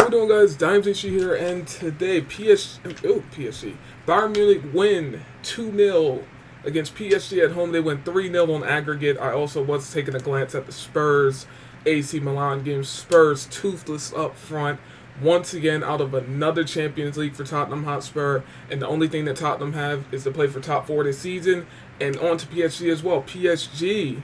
How we doing, guys? PSG here, and today PSG Bayern Munich win 2-0 against PSG at home. They win 3-0 on aggregate. I also was taking a glance at the Spurs AC Millan game. Spurs toothless up front once again out of another Champions League for Tottenham Hotspur, and the only thing that Tottenham have is to play for top 4 this season, and on to PSG as well. PSG,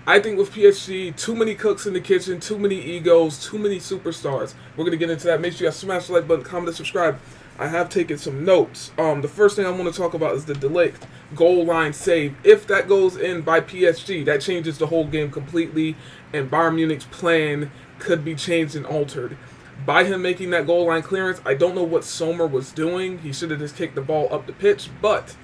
I think with PSG, too many cooks in the kitchen, too many egos, too many superstars. We're going to get into that. Make sure you guys smash the like button, comment, and subscribe. I have taken some notes. The first thing I want to talk about is the de Ligt goal line save. If that goes in by PSG, that changes the whole game completely, and Bayern Munich's plan could be changed and altered. By him making that goal line clearance, I don't know what Sommer was doing. He should have just kicked the ball up the pitch, but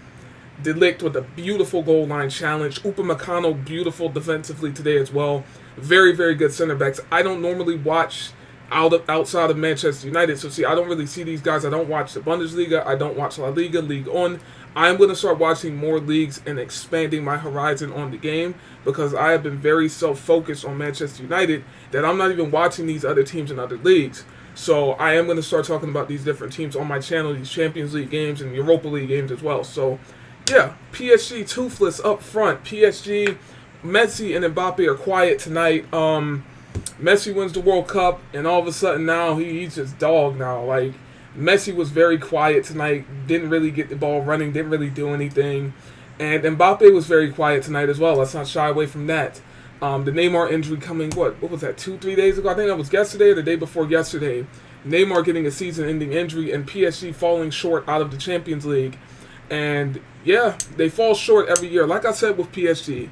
de Ligt with a beautiful goal line challenge. Upamecano beautiful defensively today as well. Very, very good center backs. I don't normally watch outside of Manchester United, so see, I don't really see these guys. I don't watch the Bundesliga. I don't watch La Liga, Ligue 1. I'm going to start watching more leagues and expanding my horizon on the game, because I have been very self-focused on Manchester United that I'm not even watching these other teams in other leagues. So I am going to start talking about these different teams on my channel, these Champions League games and Europa League games as well. So yeah, PSG toothless up front. PSG, Messi and Mbappe are quiet tonight. Messi wins the World Cup, and all of a sudden now he's just dog now. Like, Messi was very quiet tonight, didn't really get the ball running, didn't really do anything. And Mbappe was very quiet tonight as well. Let's not shy away from that. The Neymar injury coming, what was that, 2-3 days ago? I think that was yesterday or the day before yesterday. Neymar getting a season-ending injury, and PSG falling short out of the Champions League. And yeah, they fall short every year. Like I said with PSG,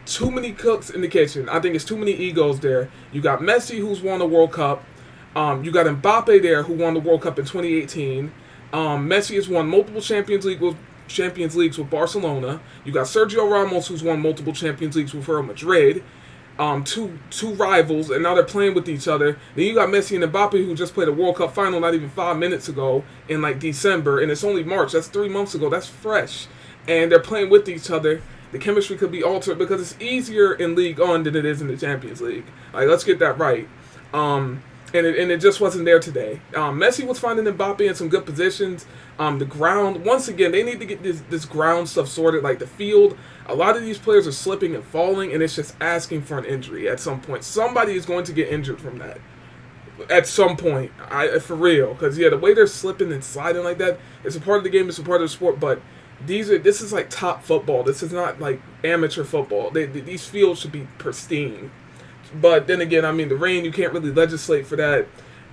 too many cooks in the kitchen. I think it's too many egos there. You got Messi, who's won the World Cup. You got Mbappe there, who won the World Cup in 2018. Messi has won multiple Champions Leagues with Barcelona. You got Sergio Ramos, who's won multiple Champions Leagues with Real Madrid. Two rivals, and now they're playing with each other. Then you got Messi and Mbappe, who just played a World Cup final not even 5 minutes ago in like December, and it's only March. That's 3 months ago. That's fresh. And they're playing with each other. The chemistry could be altered because it's easier in League 1 than it is in the Champions League. Like, let's get that right. And it just wasn't there today. Messi was finding Mbappe in some good positions. The ground, once again, they need to get this ground stuff sorted. Like the field, a lot of these players are slipping and falling, and it's just asking for an injury at some point. Somebody is going to get injured from that at some point. For real, because yeah, the way they're slipping and sliding like that, it's a part of the game, it's a part of the sport. But this is like top football. This is not like amateur football. These fields should be pristine. But then again, I mean, the rain, you can't really legislate for that.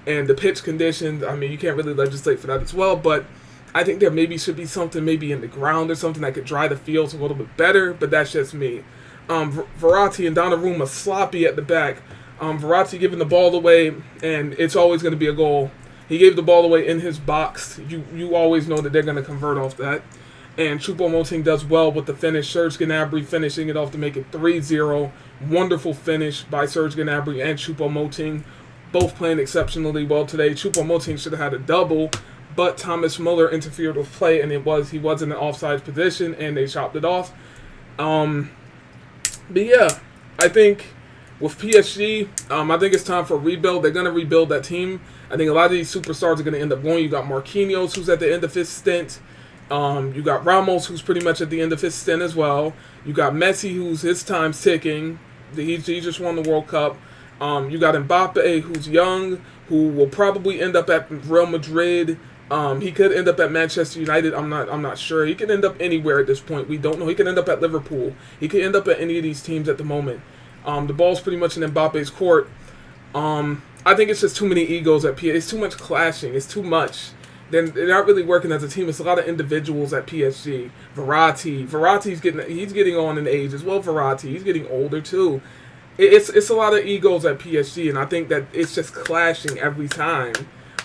And the pitch conditions, I mean, you can't really legislate for that as well. But I think there maybe should be something maybe in the ground or something that could dry the fields a little bit better. But that's just me. Verratti and Donnarumma sloppy at the back. Verratti giving the ball away, and it's always going to be a goal. He gave the ball away in his box. You always know that they're going to convert off that. And Choupo-Moting does well with the finish. Serge Gnabry finishing it off to make it 3-0. Wonderful finish by Serge Gnabry and Choupo-Moting. Both playing exceptionally well today. Choupo-Moting should have had a double, but Thomas Muller interfered with play, and he was in an offside position, and they chopped it off. But yeah, I think with PSG, I think it's time for a rebuild. They're going to rebuild that team. I think a lot of these superstars are going to end up going. You got Marquinhos, who's at the end of his stint. You got Ramos, who's pretty much at the end of his stint as well. You got Messi, who's his time's ticking. He just won the World Cup. You got Mbappe, who's young, who will probably end up at Real Madrid. He could end up at Manchester United. I'm not sure. He could end up anywhere at this point. We don't know. He could end up at Liverpool. He could end up at any of these teams at the moment. The ball's pretty much in Mbappe's court. I think it's just too many egos at PSG. It's too much clashing. It's too much. Then they're not really working as a team. It's a lot of individuals at PSG. Verratti's getting on in age as well. He's getting older too. It's a lot of egos at PSG, and I think that it's just clashing every time.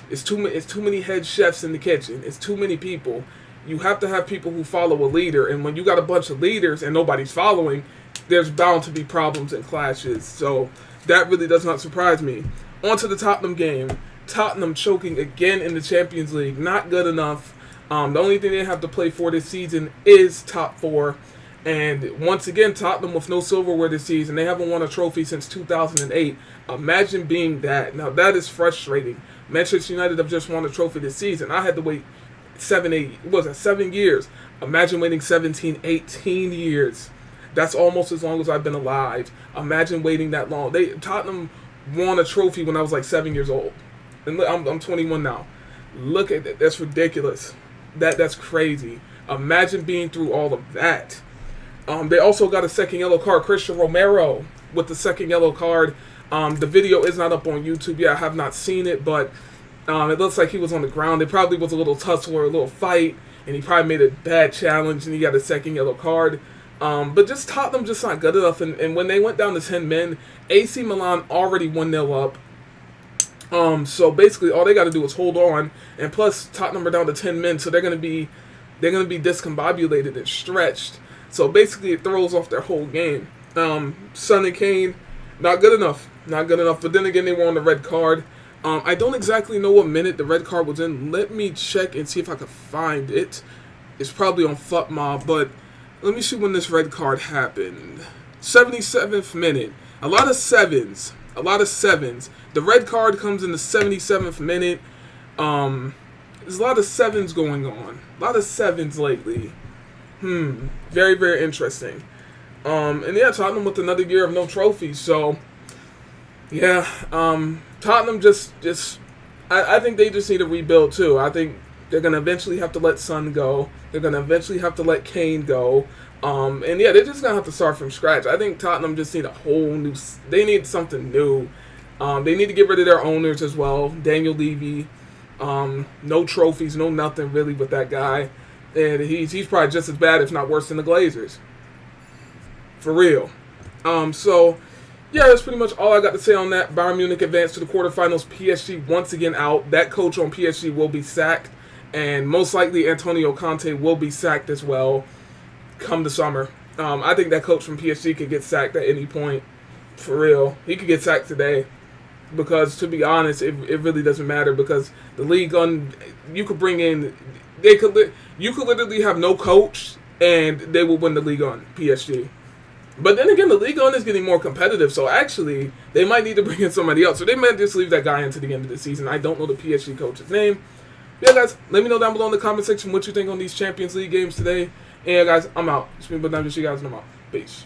It's too many head chefs in the kitchen. It's too many people. You have to have people who follow a leader, and when you got a bunch of leaders and nobody's following, there's bound to be problems and clashes. So that really does not surprise me. On to the Tottenham game. Tottenham choking again in the Champions League. Not good enough. The only thing they have to play for this season is top 4. And once again, Tottenham with no silverware this season. They haven't won a trophy since 2008. Imagine being that. Now, that is frustrating. Manchester United have just won a trophy this season. I had to wait 7 years. Imagine waiting 17, 18 years. That's almost as long as I've been alive. Imagine waiting that long. Tottenham won a trophy when I was like 7 years old. And I'm 21 now. Look at that. That's ridiculous. That's crazy. Imagine being through all of that. They also got a second yellow card. Christian Romero with the second yellow card. The video is not up on YouTube yet. I have not seen it, but it looks like he was on the ground. It probably was a little tussle or a little fight, and he probably made a bad challenge, and he got a second yellow card. But just Tottenham just not good enough. And when they went down to 10 men, AC Milan already 1-0 up. So basically all they got to do is hold on. And plus Tottenham are down to 10 men, so they're gonna be discombobulated and stretched. So basically it throws off their whole game. Son and Kane, not good enough. Not good enough. But then again, they were on the red card. I don't exactly know what minute the red card was in. Let me check and see if I can find it. It's probably on FUTMob, but let me see when this red card happened. 77th minute. A lot of sevens. The red card comes in the 77th minute. There's a lot of sevens going on. A lot of sevens lately. Very, very interesting. And yeah, Tottenham with another year of no trophies. So, yeah, Tottenham I think they just need to rebuild too. I think they're going to eventually have to let Son go. They're going to eventually have to let Kane go. And yeah, they're just going to have to start from scratch. I think Tottenham just need a whole new... They need something new. They need to get rid of their owners as well. Daniel Levy. No trophies, no nothing really with that guy. And he's probably just as bad, if not worse, than the Glazers. For real. So, yeah, that's pretty much all I got to say on that. Bayern Munich advanced to the quarterfinals. PSG once again out. That coach on PSG will be sacked. And most likely Antonio Conte will be sacked as well come the summer. I think that coach from PSG could get sacked at any point. For real. He could get sacked today. Because, to be honest, it really doesn't matter. Because the league you could bring in... You could literally have no coach, and they will win the league on PSG. But then again, the league on is getting more competitive, so actually, they might need to bring in somebody else. So they might just leave that guy into the end of the season. I don't know the PSG coach's name. But yeah, guys, let me know down below in the comment section what you think on these Champions League games today. And yeah, guys, I'm out. It's been Millan, you guys, and I'm out. Peace.